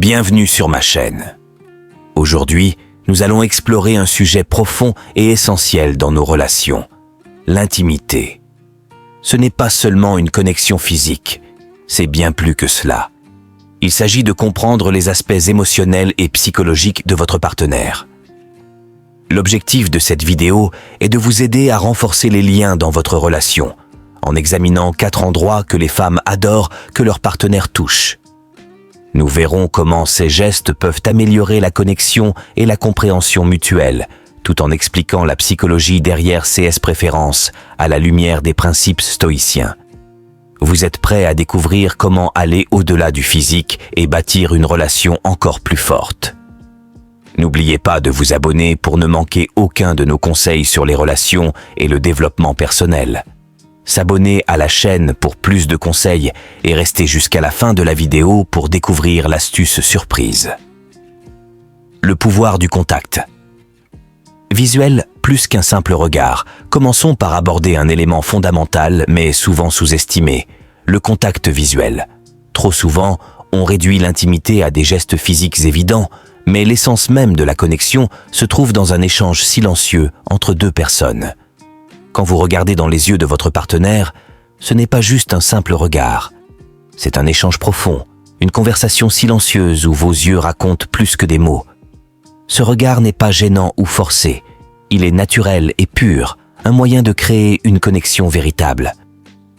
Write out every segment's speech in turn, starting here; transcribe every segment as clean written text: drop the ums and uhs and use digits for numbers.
Bienvenue sur ma chaîne. Aujourd'hui, nous allons explorer un sujet profond et essentiel dans nos relations, l'intimité. Ce n'est pas seulement une connexion physique, c'est bien plus que cela. Il s'agit de comprendre les aspects émotionnels et psychologiques de votre partenaire. L'objectif de cette vidéo est de vous aider à renforcer les liens dans votre relation, en examinant 4 endroits que les femmes adorent que leur partenaire touche. Nous verrons comment ces gestes peuvent améliorer la connexion et la compréhension mutuelle, tout en expliquant la psychologie derrière ces préférences à la lumière des principes stoïciens. Vous êtes prêts à découvrir comment aller au-delà du physique et bâtir une relation encore plus forte. N'oubliez pas de vous abonner pour ne manquer aucun de nos conseils sur les relations et le développement personnel. S'abonner à la chaîne pour plus de conseils et rester jusqu'à la fin de la vidéo pour découvrir l'astuce surprise. Le pouvoir du contact. Visuel plus qu'un simple regard, commençons par aborder un élément fondamental mais souvent sous-estimé, le contact visuel. Trop souvent, on réduit l'intimité à des gestes physiques évidents, mais l'essence même de la connexion se trouve dans un échange silencieux entre deux personnes. Quand vous regardez dans les yeux de votre partenaire, ce n'est pas juste un simple regard. C'est un échange profond, une conversation silencieuse où vos yeux racontent plus que des mots. Ce regard n'est pas gênant ou forcé. Il est naturel et pur, un moyen de créer une connexion véritable.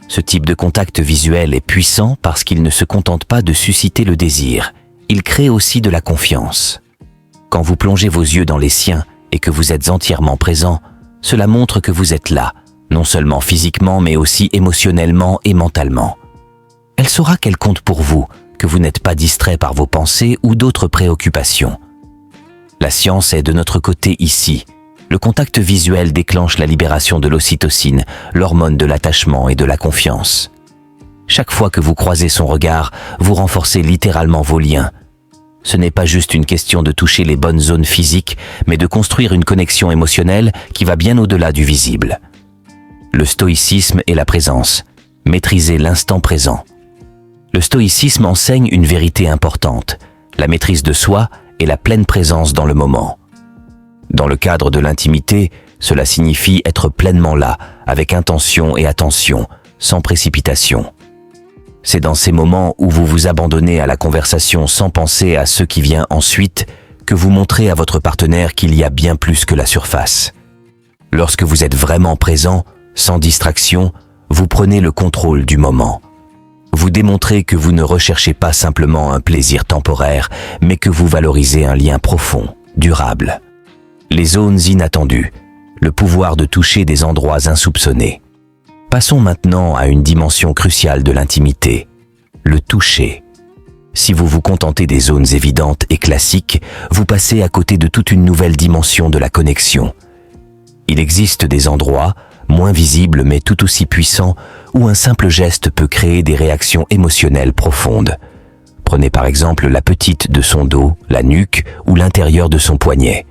Ce type de contact visuel est puissant parce qu'il ne se contente pas de susciter le désir. Il crée aussi de la confiance. Quand vous plongez vos yeux dans les siens et que vous êtes entièrement présent, cela montre que vous êtes là, non seulement physiquement mais aussi émotionnellement et mentalement. Elle saura qu'elle compte pour vous, que vous n'êtes pas distrait par vos pensées ou d'autres préoccupations. La science est de notre côté ici. Le contact visuel déclenche la libération de l'ocytocine, l'hormone de l'attachement et de la confiance. Chaque fois que vous croisez son regard, vous renforcez littéralement vos liens. Ce n'est pas juste une question de toucher les bonnes zones physiques, mais de construire une connexion émotionnelle qui va bien au-delà du visible. Le stoïcisme et la présence. Maîtriser l'instant présent. Le stoïcisme enseigne une vérité importante, la maîtrise de soi et la pleine présence dans le moment. Dans le cadre de l'intimité, cela signifie être pleinement là, avec intention et attention, sans précipitation. C'est dans ces moments où vous vous abandonnez à la conversation sans penser à ce qui vient ensuite que vous montrez à votre partenaire qu'il y a bien plus que la surface. Lorsque vous êtes vraiment présent, sans distraction, vous prenez le contrôle du moment. Vous démontrez que vous ne recherchez pas simplement un plaisir temporaire, mais que vous valorisez un lien profond, durable. Les zones inattendues, le pouvoir de toucher des endroits insoupçonnés. Passons maintenant à une dimension cruciale de l'intimité, le toucher. Si vous vous contentez des zones évidentes et classiques, vous passez à côté de toute une nouvelle dimension de la connexion. Il existe des endroits, moins visibles mais tout aussi puissants, où un simple geste peut créer des réactions émotionnelles profondes. Prenez par exemple la petite de son dos, la nuque ou l'intérieur de son poignet.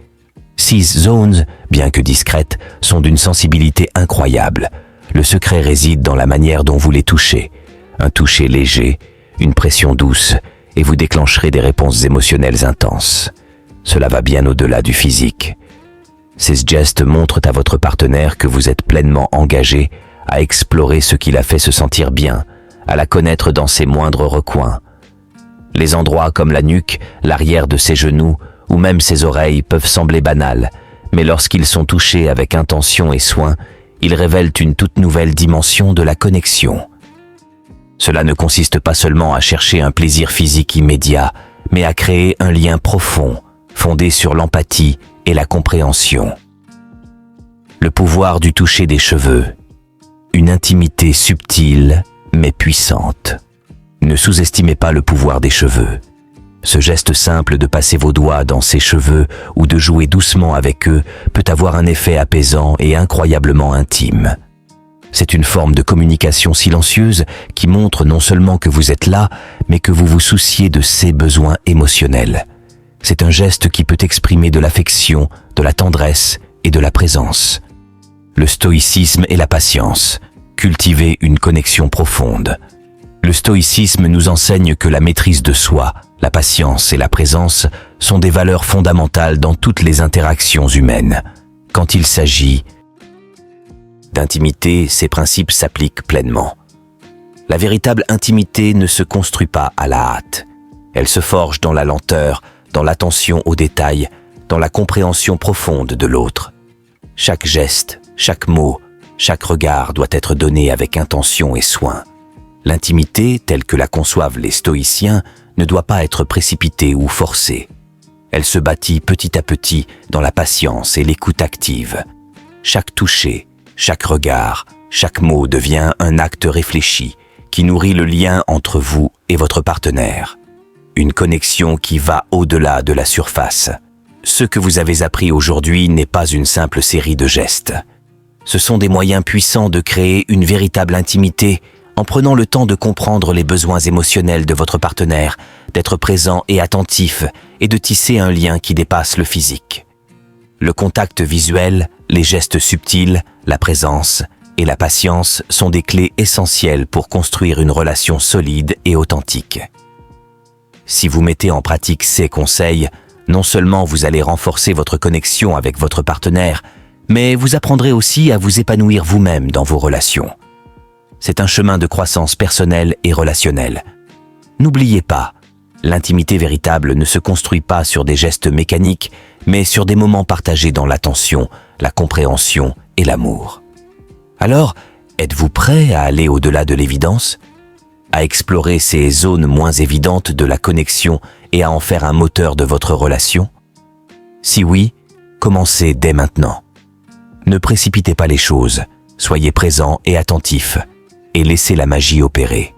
Ces zones, bien que discrètes, sont d'une sensibilité incroyable. Le secret réside dans la manière dont vous les touchez. Un toucher léger, une pression douce, et vous déclencherez des réponses émotionnelles intenses. Cela va bien au-delà du physique. Ces gestes montrent à votre partenaire que vous êtes pleinement engagé à explorer ce qui la fait se sentir bien, à la connaître dans ses moindres recoins. Les endroits comme la nuque, l'arrière de ses genoux, ou même ses oreilles peuvent sembler banals, mais lorsqu'ils sont touchés avec intention et soin, ils révèlent une toute nouvelle dimension de la connexion. Cela ne consiste pas seulement à chercher un plaisir physique immédiat, mais à créer un lien profond, fondé sur l'empathie et la compréhension. Le pouvoir du toucher des cheveux. Une intimité subtile, mais puissante. Ne sous-estimez pas le pouvoir des cheveux. Ce geste simple de passer vos doigts dans ses cheveux ou de jouer doucement avec eux peut avoir un effet apaisant et incroyablement intime. C'est une forme de communication silencieuse qui montre non seulement que vous êtes là, mais que vous vous souciez de ses besoins émotionnels. C'est un geste qui peut exprimer de l'affection, de la tendresse et de la présence. Le stoïcisme et la patience. Cultiver une connexion profonde. Le stoïcisme nous enseigne que la maîtrise de soi, La patience et la présence sont des valeurs fondamentales dans toutes les interactions humaines. Quand il s'agit d'intimité, ces principes s'appliquent pleinement. La véritable intimité ne se construit pas à la hâte. Elle se forge dans la lenteur, dans l'attention aux détails, dans la compréhension profonde de l'autre. Chaque geste, chaque mot, chaque regard doit être donné avec intention et soin. L'intimité, telle que la conçoivent les stoïciens, ne doit pas être précipitée ou forcée. Elle se bâtit petit à petit dans la patience et l'écoute active. Chaque toucher, chaque regard, chaque mot devient un acte réfléchi qui nourrit le lien entre vous et votre partenaire. Une connexion qui va au-delà de la surface. Ce que vous avez appris aujourd'hui n'est pas une simple série de gestes. Ce sont des moyens puissants de créer une véritable intimité en prenant le temps de comprendre les besoins émotionnels de votre partenaire, d'être présent et attentif et de tisser un lien qui dépasse le physique. Le contact visuel, les gestes subtils, la présence et la patience sont des clés essentielles pour construire une relation solide et authentique. Si vous mettez en pratique ces conseils, non seulement vous allez renforcer votre connexion avec votre partenaire, mais vous apprendrez aussi à vous épanouir vous-même dans vos relations. C'est un chemin de croissance personnelle et relationnelle. N'oubliez pas, l'intimité véritable ne se construit pas sur des gestes mécaniques, mais sur des moments partagés dans l'attention, la compréhension et l'amour. Alors, êtes-vous prêt à aller au-delà de l'évidence ? À explorer ces zones moins évidentes de la connexion et à en faire un moteur de votre relation ? Si oui, commencez dès maintenant. Ne précipitez pas les choses, soyez présent et attentif, et laissez la magie opérer.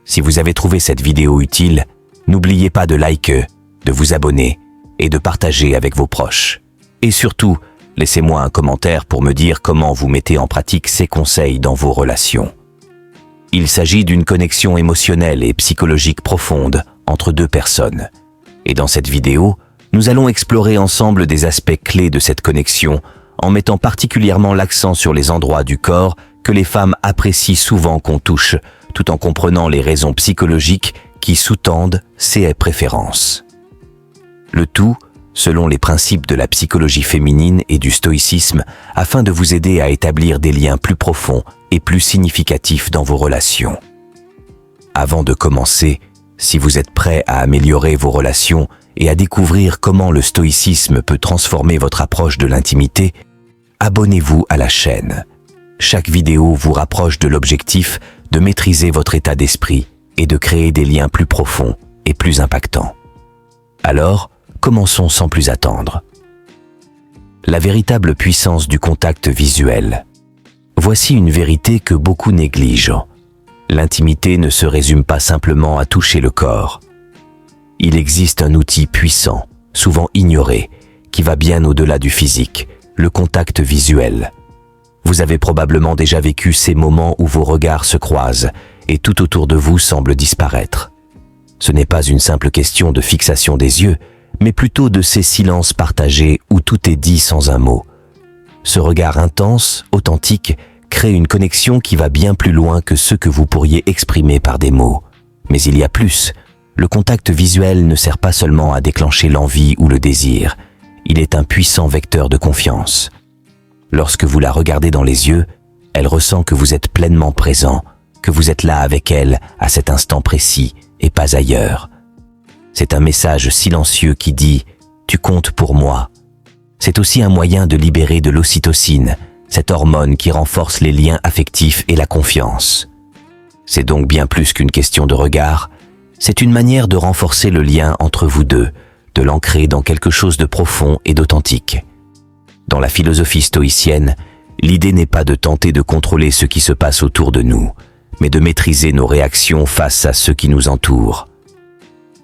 Si vous avez trouvé cette vidéo utile, n'oubliez pas de liker, de vous abonner et de partager avec vos proches. Et surtout, laissez-moi un commentaire pour me dire comment vous mettez en pratique ces conseils dans vos relations. Il s'agit d'une connexion émotionnelle et psychologique profonde entre deux personnes. Et dans cette vidéo, nous allons explorer ensemble des aspects clés de cette connexion en mettant particulièrement l'accent sur les endroits du corps que les femmes apprécient souvent qu'on touche, tout en comprenant les raisons psychologiques qui sous-tendent ces préférences. Le tout, selon les principes de la psychologie féminine et du stoïcisme, afin de vous aider à établir des liens plus profonds et plus significatifs dans vos relations. Avant de commencer, si vous êtes prêt à améliorer vos relations et à découvrir comment le stoïcisme peut transformer votre approche de l'intimité, abonnez-vous à la chaîne. Chaque vidéo vous rapproche de l'objectif de maîtriser votre état d'esprit et de créer des liens plus profonds et plus impactants. Alors, commençons sans plus attendre. La véritable puissance du contact visuel. Voici une vérité que beaucoup négligent. L'intimité ne se résume pas simplement à toucher le corps. Il existe un outil puissant, souvent ignoré, qui va bien au-delà du physique, le contact visuel. Vous avez probablement déjà vécu ces moments où vos regards se croisent et tout autour de vous semble disparaître. Ce n'est pas une simple question de fixation des yeux, mais plutôt de ces silences partagés où tout est dit sans un mot. Ce regard intense, authentique, crée une connexion qui va bien plus loin que ce que vous pourriez exprimer par des mots. Mais il y a plus. Le contact visuel ne sert pas seulement à déclencher l'envie ou le désir. Il est un puissant vecteur de confiance. Lorsque vous la regardez dans les yeux, elle ressent que vous êtes pleinement présent, que vous êtes là avec elle à cet instant précis et pas ailleurs. C'est un message silencieux qui dit « Tu comptes pour moi ». C'est aussi un moyen de libérer de l'ocytocine, cette hormone qui renforce les liens affectifs et la confiance. C'est donc bien plus qu'une question de regard, c'est une manière de renforcer le lien entre vous deux, de l'ancrer dans quelque chose de profond et d'authentique. Dans la philosophie stoïcienne, l'idée n'est pas de tenter de contrôler ce qui se passe autour de nous, mais de maîtriser nos réactions face à ceux qui nous entourent.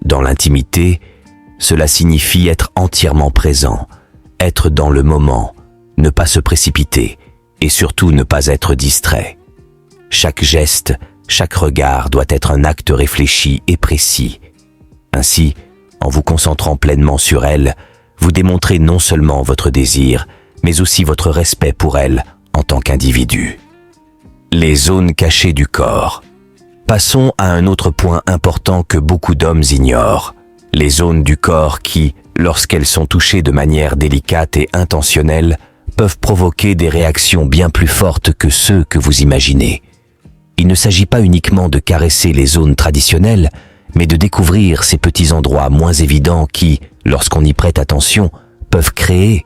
Dans l'intimité, cela signifie être entièrement présent, être dans le moment, ne pas se précipiter et surtout ne pas être distrait. Chaque geste, chaque regard doit être un acte réfléchi et précis. Ainsi, en vous concentrant pleinement sur elle, vous démontrez non seulement votre désir, mais aussi votre respect pour elle en tant qu'individu. Les zones cachées du corps. Passons à un autre point important que beaucoup d'hommes ignorent. Les zones du corps qui, lorsqu'elles sont touchées de manière délicate et intentionnelle, peuvent provoquer des réactions bien plus fortes que ceux que vous imaginez. Il ne s'agit pas uniquement de caresser les zones traditionnelles, mais de découvrir ces petits endroits moins évidents qui, lorsqu'on y prête attention, peuvent créer